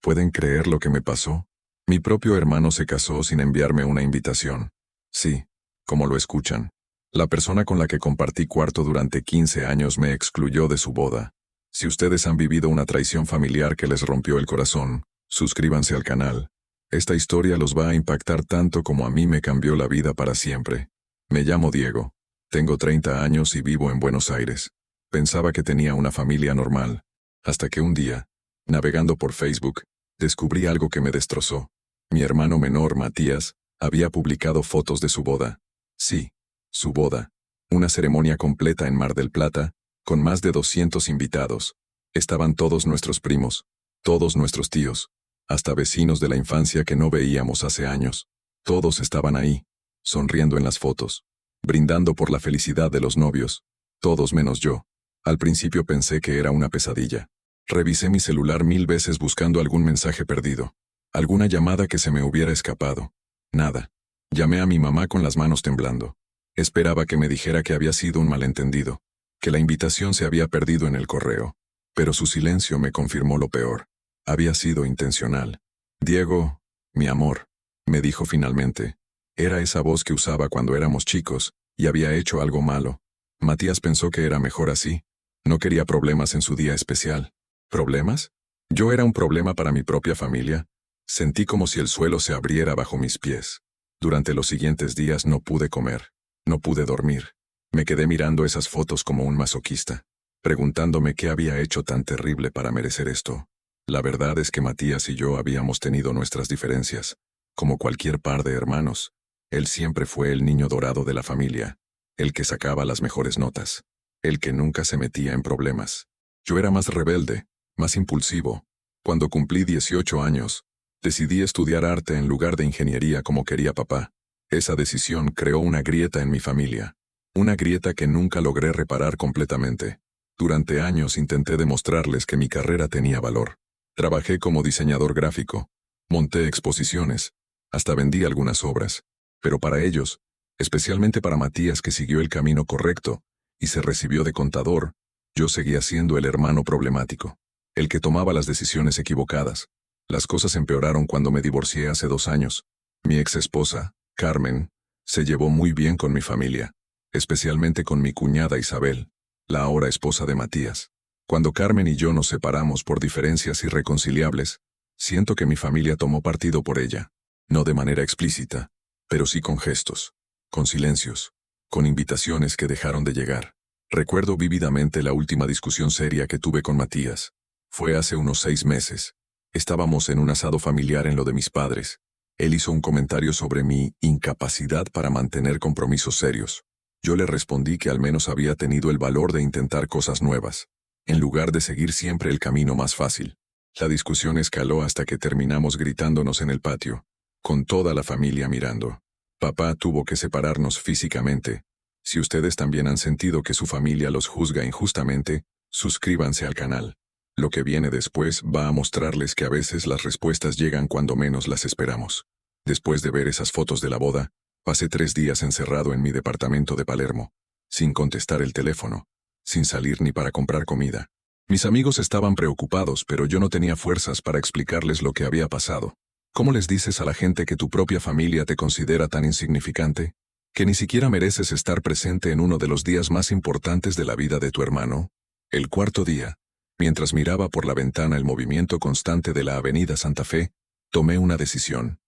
¿Pueden creer lo que me pasó? Mi propio hermano se casó sin enviarme una invitación. Sí, como lo escuchan. La persona con la que compartí cuarto durante 15 años me excluyó de su boda. Si ustedes han vivido una traición familiar que les rompió el corazón, suscríbanse al canal. Esta historia los va a impactar tanto como a mí me cambió la vida para siempre. Me llamo Diego. Tengo 30 años y vivo en Buenos Aires. Pensaba que tenía una familia normal, hasta que un día, navegando por Facebook, descubrí algo que me destrozó. Mi hermano menor, Matías, había publicado fotos de su boda. Sí, su boda. Una ceremonia completa en Mar del Plata, con más de 200 invitados. Estaban todos nuestros primos, todos nuestros tíos, hasta vecinos de la infancia que no veíamos hace años. Todos estaban ahí, sonriendo en las fotos, brindando por la felicidad de los novios, todos menos yo. Al principio pensé que era una pesadilla. Revisé mi celular 1000 veces buscando algún mensaje perdido, alguna llamada que se me hubiera escapado. Nada. Llamé a mi mamá con las manos temblando. Esperaba que me dijera que había sido un malentendido, que la invitación se había perdido en el correo. Pero su silencio me confirmó lo peor. Había sido intencional. Diego, mi amor, me dijo finalmente. Era esa voz que usaba cuando éramos chicos, y había hecho algo malo. Matías pensó que era mejor así. No quería problemas en su día especial. ¿Problemas? Yo era un problema para mi propia familia. Sentí como si el suelo se abriera bajo mis pies. Durante los siguientes días no pude comer. No pude dormir. Me quedé mirando esas fotos como un masoquista, preguntándome qué había hecho tan terrible para merecer esto. La verdad es que Matías y yo habíamos tenido nuestras diferencias. Como cualquier par de hermanos, él siempre fue el niño dorado de la familia, el que sacaba las mejores notas, el que nunca se metía en problemas. Yo era más rebelde, más impulsivo. Cuando cumplí 18 años, decidí estudiar arte en lugar de ingeniería como quería papá. Esa decisión creó una grieta en mi familia. Una grieta que nunca logré reparar completamente. Durante años intenté demostrarles que mi carrera tenía valor. Trabajé como diseñador gráfico. Monté exposiciones. Hasta vendí algunas obras. Pero para ellos, especialmente para Matías que siguió el camino correcto y se recibió de contador, yo seguía siendo el hermano problemático, el que tomaba las decisiones equivocadas. Las cosas empeoraron cuando me divorcié hace 2 años. Mi ex esposa, Carmen, se llevó muy bien con mi familia, especialmente con mi cuñada Isabel, la ahora esposa de Matías. Cuando Carmen y yo nos separamos por diferencias irreconciliables, siento que mi familia tomó partido por ella, no de manera explícita, pero sí con gestos, con silencios, con invitaciones que dejaron de llegar. Recuerdo vívidamente la última discusión seria que tuve con Matías. Fue hace unos 6 meses. Estábamos en un asado familiar en lo de mis padres. Él hizo un comentario sobre mi incapacidad para mantener compromisos serios. Yo le respondí que al menos había tenido el valor de intentar cosas nuevas, en lugar de seguir siempre el camino más fácil. La discusión escaló hasta que terminamos gritándonos en el patio, con toda la familia mirando. Papá tuvo que separarnos físicamente. Si ustedes también han sentido que su familia los juzga injustamente, suscríbanse al canal. Lo que viene después va a mostrarles que a veces las respuestas llegan cuando menos las esperamos. Después de ver esas fotos de la boda, pasé 3 días encerrado en mi departamento de Palermo, sin contestar el teléfono, sin salir ni para comprar comida. Mis amigos estaban preocupados, pero yo no tenía fuerzas para explicarles lo que había pasado. ¿Cómo les dices a la gente que tu propia familia te considera tan insignificante? ¿Que ni siquiera mereces estar presente en uno de los días más importantes de la vida de tu hermano? El 4.º día, mientras miraba por la ventana el movimiento constante de la avenida Santa Fe, tomé una decisión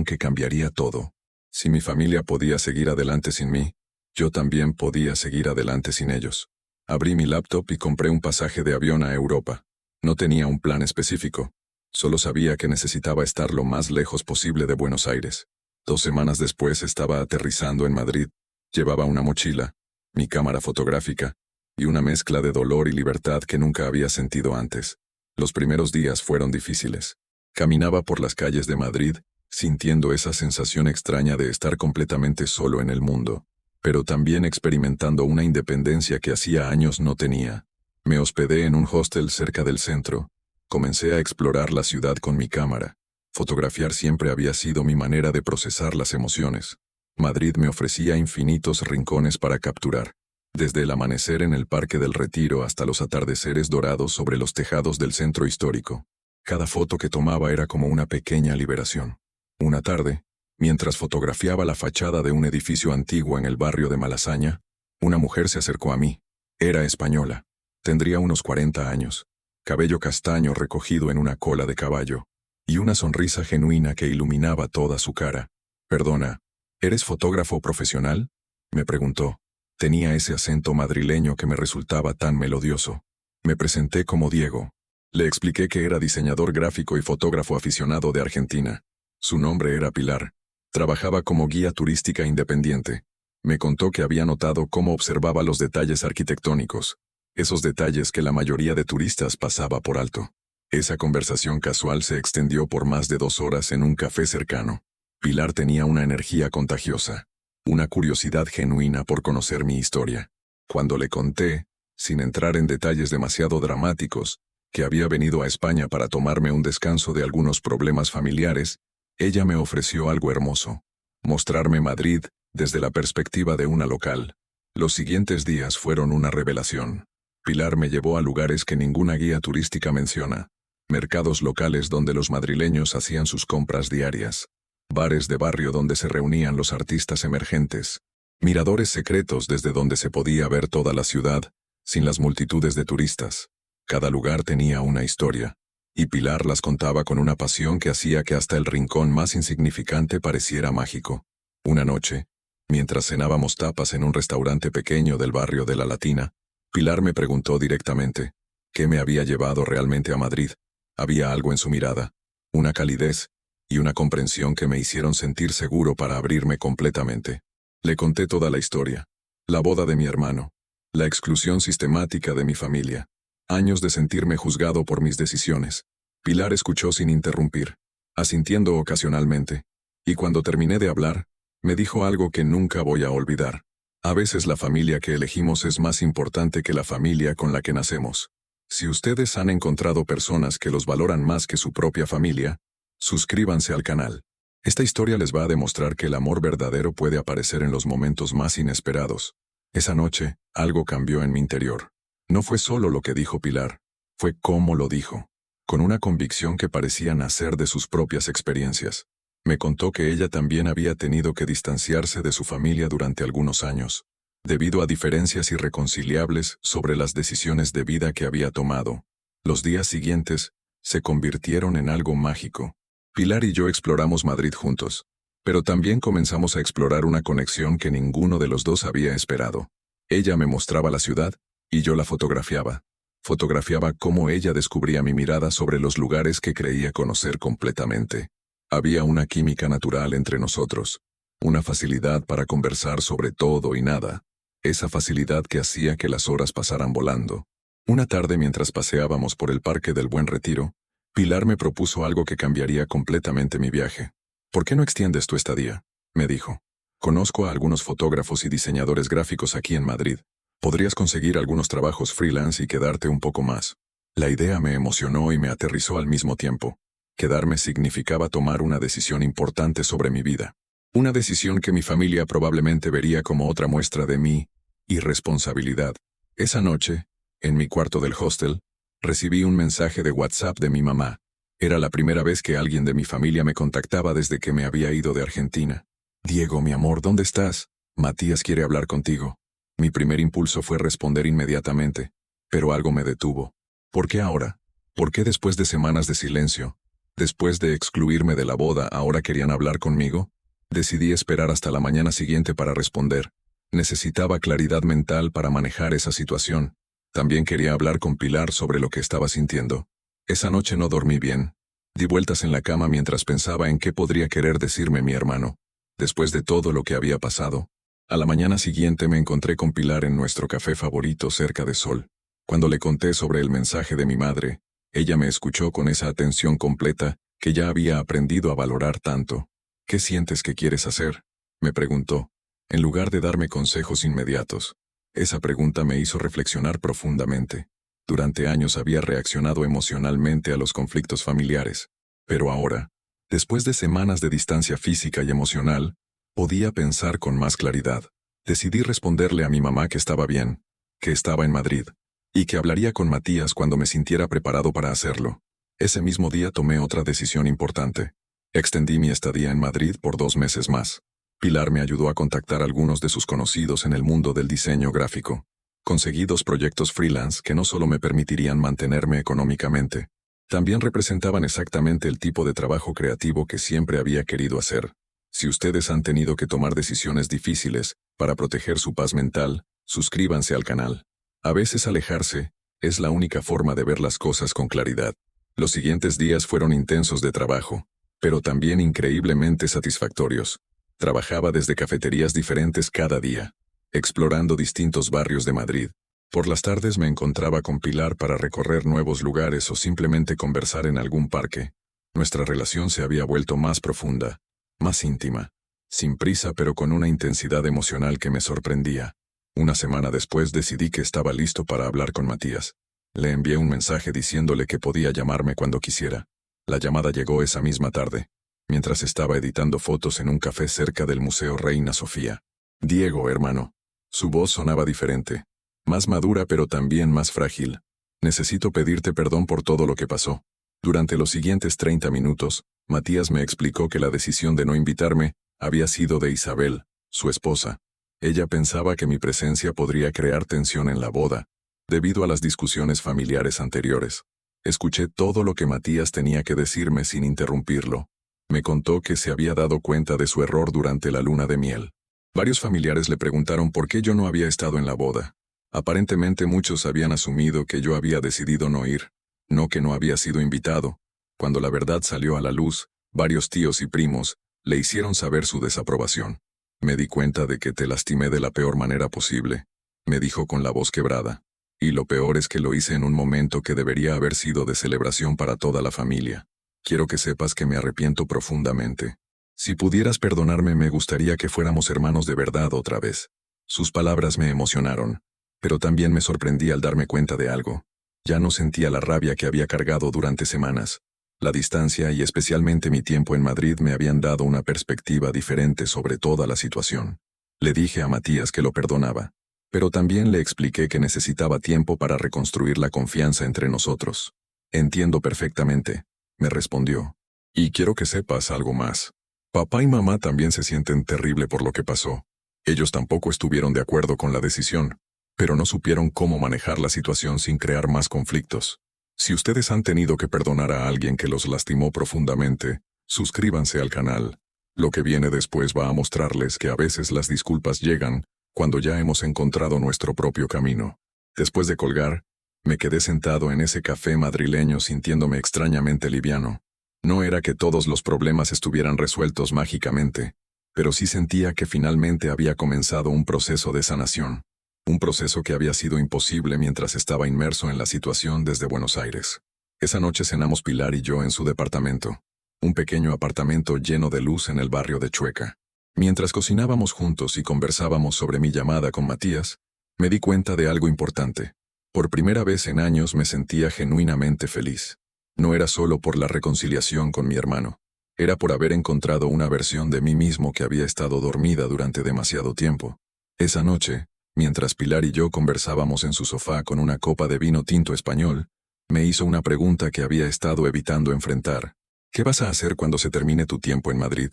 que cambiaría todo. Si mi familia podía seguir adelante sin mí, yo también podía seguir adelante sin ellos. Abrí mi laptop y compré un pasaje de avión a Europa. No tenía un plan específico, solo sabía que necesitaba estar lo más lejos posible de Buenos Aires. 2 semanas después estaba aterrizando en Madrid. Llevaba una mochila, mi cámara fotográfica, y una mezcla de dolor y libertad que nunca había sentido antes. Los primeros días fueron difíciles. Caminaba por las calles de Madrid, sintiendo esa sensación extraña de estar completamente solo en el mundo, pero también experimentando una independencia que hacía años no tenía. Me hospedé en un hostel cerca del centro. Comencé a explorar la ciudad con mi cámara. Fotografiar siempre había sido mi manera de procesar las emociones. Madrid me ofrecía infinitos rincones para capturar, desde el amanecer en el Parque del Retiro hasta los atardeceres dorados sobre los tejados del centro histórico. Cada foto que tomaba era como una pequeña liberación. Una tarde, mientras fotografiaba la fachada de un edificio antiguo en el barrio de Malasaña, una mujer se acercó a mí. Era española. Tendría unos 40 años. Cabello castaño recogido en una cola de caballo. Y una sonrisa genuina que iluminaba toda su cara. «Perdona, ¿eres fotógrafo profesional?», me preguntó. Tenía ese acento madrileño que me resultaba tan melodioso. Me presenté como Diego. Le expliqué que era diseñador gráfico y fotógrafo aficionado de Argentina. Su nombre era Pilar. Trabajaba como guía turística independiente. Me contó que había notado cómo observaba los detalles arquitectónicos, esos detalles que la mayoría de turistas pasaba por alto. Esa conversación casual se extendió por más de 2 horas en un café cercano. Pilar tenía una energía contagiosa, una curiosidad genuina por conocer mi historia. Cuando le conté, sin entrar en detalles demasiado dramáticos, que había venido a España para tomarme un descanso de algunos problemas familiares, ella me ofreció algo hermoso: mostrarme Madrid desde la perspectiva de una local. Los siguientes días fueron una revelación. Pilar me llevó a lugares que ninguna guía turística menciona. Mercados locales donde los madrileños hacían sus compras diarias. Bares de barrio donde se reunían los artistas emergentes. Miradores secretos desde donde se podía ver toda la ciudad, sin las multitudes de turistas. Cada lugar tenía una historia, y Pilar las contaba con una pasión que hacía que hasta el rincón más insignificante pareciera mágico. Una noche, mientras cenábamos tapas en un restaurante pequeño del barrio de La Latina, Pilar me preguntó directamente qué me había llevado realmente a Madrid. Había algo en su mirada, una calidez y una comprensión que me hicieron sentir seguro para abrirme completamente. Le conté toda la historia: la boda de mi hermano, la exclusión sistemática de mi familia, años de sentirme juzgado por mis decisiones. Pilar escuchó sin interrumpir, asintiendo ocasionalmente, y cuando terminé de hablar, me dijo algo que nunca voy a olvidar: a veces la familia que elegimos es más importante que la familia con la que nacemos. Si ustedes han encontrado personas que los valoran más que su propia familia, suscríbanse al canal. Esta historia les va a demostrar que el amor verdadero puede aparecer en los momentos más inesperados. Esa noche, algo cambió en mi interior. No fue solo lo que dijo Pilar, fue cómo lo dijo, con una convicción que parecía nacer de sus propias experiencias. Me contó que ella también había tenido que distanciarse de su familia durante algunos años, debido a diferencias irreconciliables sobre las decisiones de vida que había tomado. Los días siguientes se convirtieron en algo mágico. Pilar y yo exploramos Madrid juntos, pero también comenzamos a explorar una conexión que ninguno de los dos había esperado. Ella me mostraba la ciudad, y yo la fotografiaba. Fotografiaba cómo ella descubría mi mirada sobre los lugares que creía conocer completamente. Había una química natural entre nosotros, una facilidad para conversar sobre todo y nada, esa facilidad que hacía que las horas pasaran volando. Una tarde, mientras paseábamos por el Parque del Buen Retiro, Pilar me propuso algo que cambiaría completamente mi viaje. «¿Por qué no extiendes tu estadía?», me dijo. «Conozco a algunos fotógrafos y diseñadores gráficos aquí en Madrid. Podrías conseguir algunos trabajos freelance y quedarte un poco más». La idea me emocionó y me aterrizó al mismo tiempo. Quedarme significaba tomar una decisión importante sobre mi vida. Una decisión que mi familia probablemente vería como otra muestra de mi irresponsabilidad. Esa noche, en mi cuarto del hostel, recibí un mensaje de WhatsApp de mi mamá. Era la primera vez que alguien de mi familia me contactaba desde que me había ido de Argentina. «Diego, mi amor, ¿dónde estás? Matías quiere hablar contigo». Mi primer impulso fue responder inmediatamente, pero algo me detuvo. ¿Por qué ahora? ¿Por qué después de semanas de silencio? Después de excluirme de la boda, ¿ahora querían hablar conmigo? Decidí esperar hasta la mañana siguiente para responder. Necesitaba claridad mental para manejar esa situación. También quería hablar con Pilar sobre lo que estaba sintiendo. Esa noche no dormí bien. Di vueltas en la cama mientras pensaba en qué podría querer decirme mi hermano. Después de todo lo que había pasado. A la mañana siguiente me encontré con Pilar en nuestro café favorito cerca de Sol. Cuando le conté sobre el mensaje de mi madre, ella me escuchó con esa atención completa que ya había aprendido a valorar tanto. «¿Qué sientes que quieres hacer?», me preguntó, en lugar de darme consejos inmediatos. Esa pregunta me hizo reflexionar profundamente. Durante años había reaccionado emocionalmente a los conflictos familiares, pero ahora, después de semanas de distancia física y emocional, podía pensar con más claridad. Decidí responderle a mi mamá que estaba bien, que estaba en Madrid, y que hablaría con Matías cuando me sintiera preparado para hacerlo. Ese mismo día tomé otra decisión importante. Extendí mi estadía en Madrid por 2 meses más. Pilar me ayudó a contactar a algunos de sus conocidos en el mundo del diseño gráfico. Conseguí 2 proyectos freelance que no solo me permitirían mantenerme económicamente, también representaban exactamente el tipo de trabajo creativo que siempre había querido hacer. Si ustedes han tenido que tomar decisiones difíciles para proteger su paz mental, suscríbanse al canal. A veces alejarse es la única forma de ver las cosas con claridad. Los siguientes días fueron intensos de trabajo, pero también increíblemente satisfactorios. Trabajaba desde cafeterías diferentes cada día, explorando distintos barrios de Madrid. Por las tardes me encontraba con Pilar para recorrer nuevos lugares o simplemente conversar en algún parque. Nuestra relación se había vuelto más profunda, más íntima, sin prisa pero con una intensidad emocional que me sorprendía. Una semana después decidí que estaba listo para hablar con Matías. Le envié un mensaje diciéndole que podía llamarme cuando quisiera. La llamada llegó esa misma tarde, mientras estaba editando fotos en un café cerca del Museo Reina Sofía. Diego, hermano. Su voz sonaba diferente, más madura pero también más frágil. Necesito pedirte perdón por todo lo que pasó. Durante los siguientes 30 minutos, Matías me explicó que la decisión de no invitarme había sido de Isabel, su esposa. Ella pensaba que mi presencia podría crear tensión en la boda, debido a las discusiones familiares anteriores. Escuché todo lo que Matías tenía que decirme sin interrumpirlo. Me contó que se había dado cuenta de su error durante la luna de miel. Varios familiares le preguntaron por qué yo no había estado en la boda. Aparentemente muchos habían asumido que yo había decidido no ir, no que no había sido invitado. Cuando la verdad salió a la luz, varios tíos y primos le hicieron saber su desaprobación. Me di cuenta de que te lastimé de la peor manera posible, me dijo con la voz quebrada. Y lo peor es que lo hice en un momento que debería haber sido de celebración para toda la familia. Quiero que sepas que me arrepiento profundamente. Si pudieras perdonarme, me gustaría que fuéramos hermanos de verdad otra vez. Sus palabras me emocionaron, pero también me sorprendí al darme cuenta de algo. Ya no sentía la rabia que había cargado durante semanas. La distancia y especialmente mi tiempo en Madrid me habían dado una perspectiva diferente sobre toda la situación. Le dije a Matías que lo perdonaba, pero también le expliqué que necesitaba tiempo para reconstruir la confianza entre nosotros. Entiendo perfectamente, me respondió. Y quiero que sepas algo más. Papá y mamá también se sienten terrible por lo que pasó. Ellos tampoco estuvieron de acuerdo con la decisión, pero no supieron cómo manejar la situación sin crear más conflictos. Si ustedes han tenido que perdonar a alguien que los lastimó profundamente, suscríbanse al canal. Lo que viene después va a mostrarles que a veces las disculpas llegan cuando ya hemos encontrado nuestro propio camino. Después de colgar, me quedé sentado en ese café madrileño sintiéndome extrañamente liviano. No era que todos los problemas estuvieran resueltos mágicamente, pero sí sentía que finalmente había comenzado un proceso de sanación. Un proceso que había sido imposible mientras estaba inmerso en la situación desde Buenos Aires. Esa noche cenamos Pilar y yo en su departamento, un pequeño apartamento lleno de luz en el barrio de Chueca. Mientras cocinábamos juntos y conversábamos sobre mi llamada con Matías, me di cuenta de algo importante. Por primera vez en años me sentía genuinamente feliz. No era solo por la reconciliación con mi hermano, era por haber encontrado una versión de mí mismo que había estado dormida durante demasiado tiempo. Esa noche, mientras Pilar y yo conversábamos en su sofá con una copa de vino tinto español, me hizo una pregunta que había estado evitando enfrentar. ¿Qué vas a hacer cuando se termine tu tiempo en Madrid?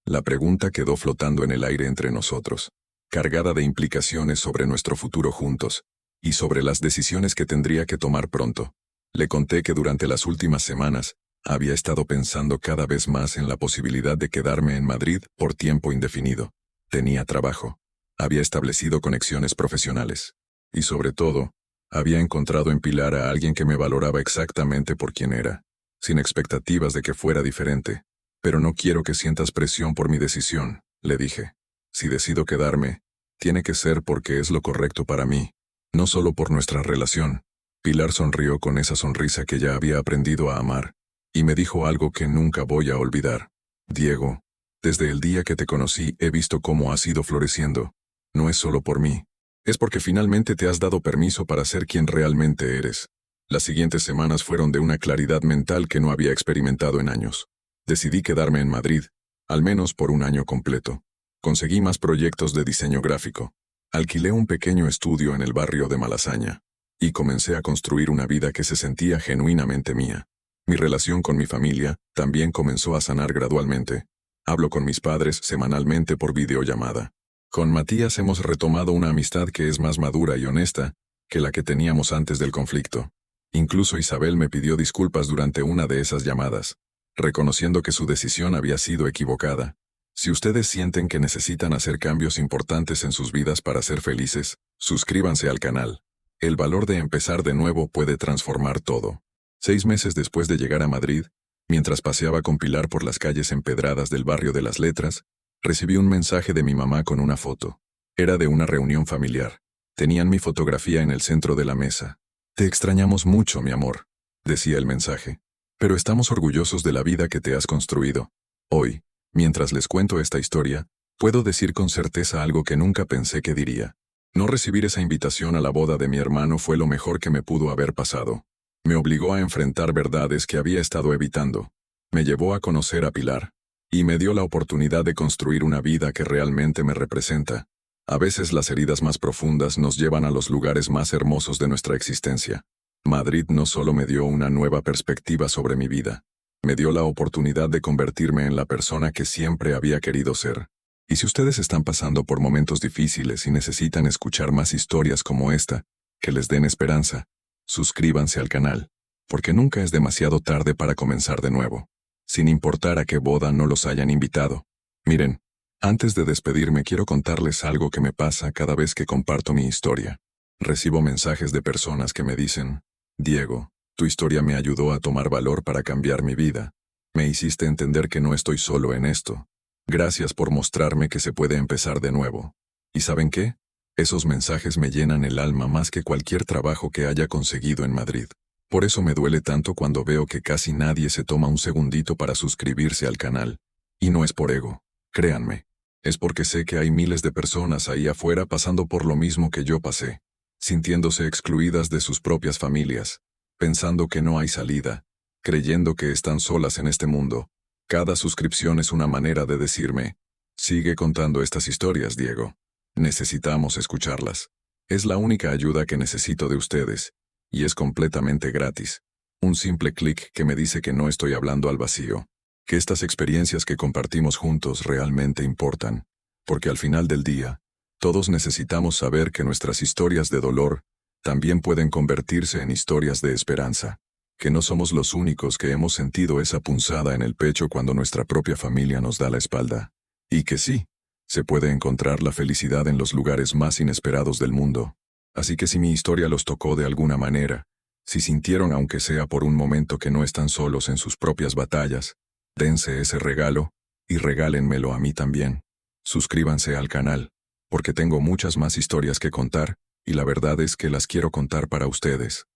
La pregunta quedó flotando en el aire entre nosotros, cargada de implicaciones sobre nuestro futuro juntos, y sobre las decisiones que tendría que tomar pronto. Le conté que durante las últimas semanas, había estado pensando cada vez más en la posibilidad de quedarme en Madrid por tiempo indefinido. Tenía trabajo. Había establecido conexiones profesionales. Y sobre todo, había encontrado en Pilar a alguien que me valoraba exactamente por quien era, sin expectativas de que fuera diferente. Pero no quiero que sientas presión por mi decisión, le dije. Si decido quedarme, tiene que ser porque es lo correcto para mí, no solo por nuestra relación. Pilar sonrió con esa sonrisa que ya había aprendido a amar, y me dijo algo que nunca voy a olvidar. Diego, desde el día que te conocí he visto cómo has ido floreciendo. No es solo por mí, es porque finalmente te has dado permiso para ser quien realmente eres. Las siguientes semanas fueron de una claridad mental que no había experimentado en años. Decidí quedarme en Madrid, al menos por un año completo. Conseguí más proyectos de diseño gráfico. Alquilé un pequeño estudio en el barrio de Malasaña, y comencé a construir una vida que se sentía genuinamente mía. Mi relación con mi familia también comenzó a sanar gradualmente. Hablo con mis padres semanalmente por videollamada. Con Matías hemos retomado una amistad que es más madura y honesta que la que teníamos antes del conflicto. Incluso Isabel me pidió disculpas durante una de esas llamadas, reconociendo que su decisión había sido equivocada. Si ustedes sienten que necesitan hacer cambios importantes en sus vidas para ser felices, suscríbanse al canal. El valor de empezar de nuevo puede transformar todo. 6 meses después de llegar a Madrid, mientras paseaba con Pilar por las calles empedradas del barrio de las Letras, recibí un mensaje de mi mamá con una foto. Era de una reunión familiar. Tenían mi fotografía en el centro de la mesa. Te extrañamos mucho, mi amor, decía el mensaje. Pero estamos orgullosos de la vida que te has construido. Hoy, mientras les cuento esta historia, puedo decir con certeza algo que nunca pensé que diría. No recibir esa invitación a la boda de mi hermano fue lo mejor que me pudo haber pasado. Me obligó a enfrentar verdades que había estado evitando. Me llevó a conocer a Pilar. Y me dio la oportunidad de construir una vida que realmente me representa. A veces las heridas más profundas nos llevan a los lugares más hermosos de nuestra existencia. Madrid no solo me dio una nueva perspectiva sobre mi vida, me dio la oportunidad de convertirme en la persona que siempre había querido ser. Y si ustedes están pasando por momentos difíciles y necesitan escuchar más historias como esta, que les den esperanza, suscríbanse al canal, porque nunca es demasiado tarde para comenzar de nuevo, sin importar a qué boda no los hayan invitado. Miren, antes de despedirme quiero contarles algo que me pasa cada vez que comparto mi historia. Recibo mensajes de personas que me dicen: Diego, tu historia me ayudó a tomar valor para cambiar mi vida. Me hiciste entender que no estoy solo en esto. Gracias por mostrarme que se puede empezar de nuevo. ¿Y saben qué? Esos mensajes me llenan el alma más que cualquier trabajo que haya conseguido en Madrid. Por eso me duele tanto cuando veo que casi nadie se toma un segundito para suscribirse al canal. Y no es por ego, créanme. Es porque sé que hay miles de personas ahí afuera pasando por lo mismo que yo pasé, sintiéndose excluidas de sus propias familias, pensando que no hay salida, creyendo que están solas en este mundo. Cada suscripción es una manera de decirme: sigue contando estas historias, Diego. Necesitamos escucharlas. Es la única ayuda que necesito de ustedes, y es completamente gratis. Un simple clic que me dice que no estoy hablando al vacío, que estas experiencias que compartimos juntos realmente importan, porque al final del día, todos necesitamos saber que nuestras historias de dolor también pueden convertirse en historias de esperanza, que no somos los únicos que hemos sentido esa punzada en el pecho cuando nuestra propia familia nos da la espalda, y que sí, se puede encontrar la felicidad en los lugares más inesperados del mundo. Así que si mi historia los tocó de alguna manera, si sintieron aunque sea por un momento que no están solos en sus propias batallas, dense ese regalo y regálenmelo a mí también. Suscríbanse al canal, porque tengo muchas más historias que contar, y la verdad es que las quiero contar para ustedes.